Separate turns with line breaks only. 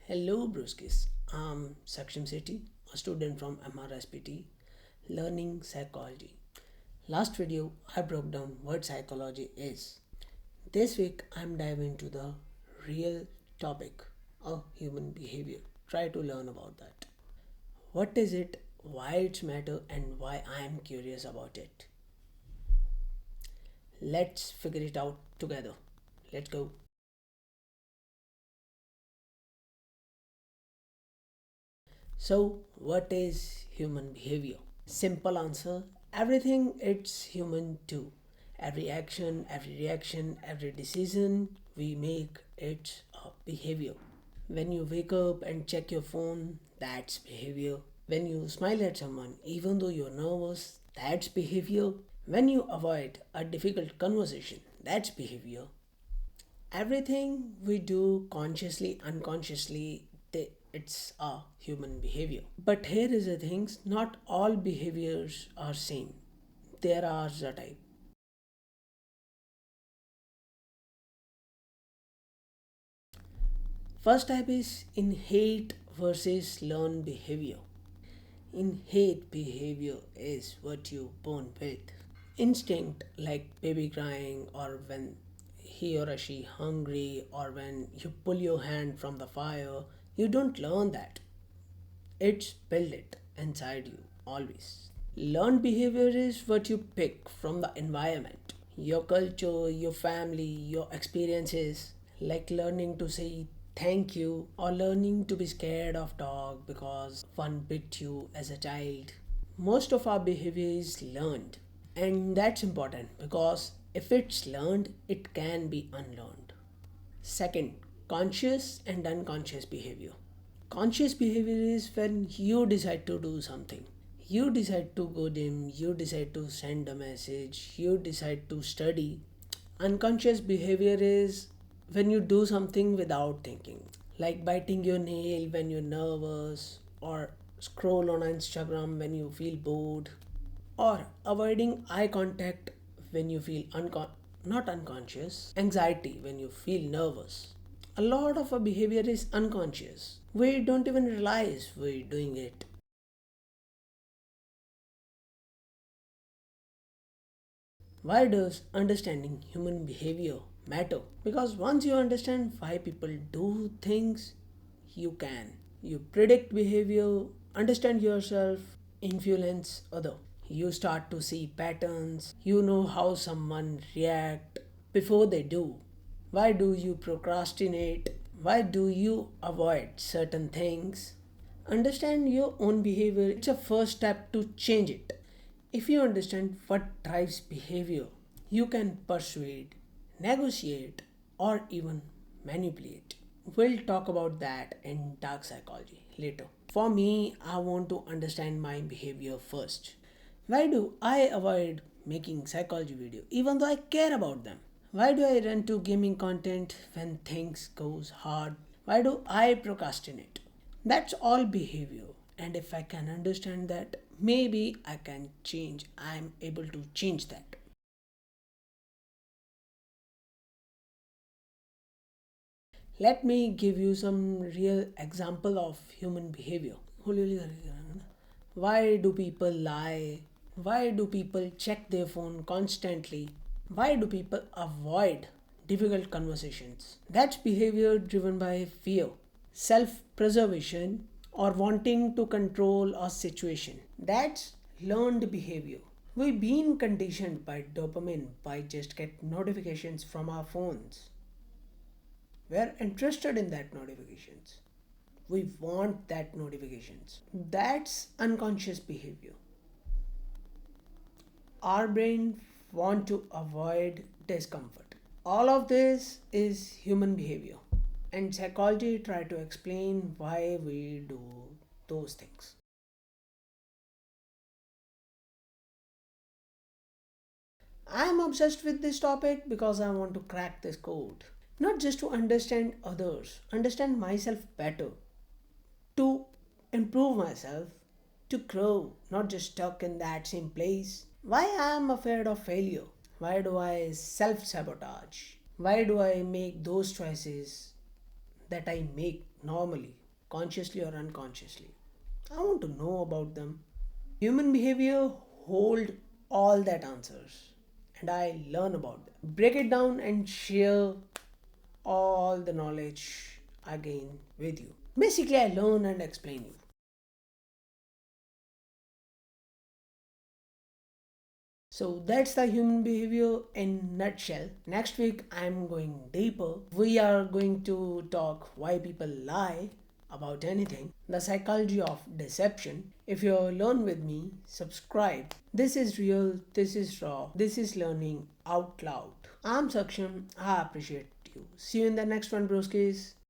Hello, Bruskis. I'm Saksham Sethi, a student from MRSPT, learning psychology. Last video, I broke down what psychology is. This week, I'm diving into the real topic of human behavior. Try to learn about that. What is it, why it's matter, and why I am curious about it. Let's figure it out together. Let's go. So, what is human behavior? Simple answer, everything it's human too. Every action, every reaction, every decision we make, it's a behavior. When you wake up and check your phone, that's behavior. When you smile at someone, even though you're nervous, that's behavior. When you avoid a difficult conversation, that's behavior. Everything we do consciously, unconsciously, it's a human behavior. But here is the thing, not all behaviors are same. There are the type. First type is innate versus learned behavior. Innate behavior is what you born with. Instinct like baby crying or when he or she hungry or when you pull your hand from the fire, you don't learn that. It's built it inside you always. Learned behavior is what you pick from the environment, your culture, your family, your experiences, like learning to say thank you or learning to be scared of dog because one bit you as a child. Most of our behavior is learned, and that's important because if it's learned, it can be unlearned. Second, conscious and unconscious behavior. Conscious behavior is when you decide to do something. You decide to go gym, you decide to send a message, you decide to study. Unconscious behavior is when you do something without thinking, like biting your nail when you're nervous, or scroll on Instagram when you feel bored, or avoiding eye contact when you feel not unconscious, anxiety when you feel nervous. A lot of our behavior is unconscious. We don't even realize we're doing it. Why does understanding human behavior matter? Because once you understand why people do things, you can. You predict behavior, understand yourself, influence other. You start to see patterns. You know how someone react before they do. Why do you procrastinate? Why do you avoid certain things? Understand your own behavior. It's a first step to change it. If you understand what drives behavior, you can persuade, negotiate, or even manipulate. We'll talk about that in dark psychology later. For me, I want to understand my behavior first. Why do I avoid making psychology video even though I care about them? Why do I run to gaming content when things goes hard? Why do I procrastinate? That's all behavior. And if I can understand that, maybe I can change. I'm able to change that. Let me give you some real example of human behavior. Why do people lie? Why do people check their phone constantly? Why do people avoid difficult conversations? That's behavior driven by fear, self preservation, or wanting to control a situation. That's learned behavior. We've been conditioned by dopamine by just get notifications from our phones. We're interested in that notifications. We want that notifications. That's unconscious behavior. Our brain want to avoid discomfort. All of this is human behavior, and psychology try to explain why we do those things. I am obsessed with this topic because I want to crack this code, not just to understand others, understand myself better, to improve myself, to grow, not just stuck in that same place. Why I am afraid of failure? Why do I self sabotage? Why do I make those choices that I make normally, consciously or unconsciously. I want to know about them. Human behavior hold all that answers and I learn about them. Break it down and share all the knowledge I gain with you. Basically, I learn and explain you. So that's the human behavior in nutshell. Next week I'm going deeper. We are going to talk why people lie about anything, the psychology of deception. If you learn with me, subscribe. This is real, this is raw, this is learning out loud. I'm Saksham. I appreciate you. See you in the next one, broskies.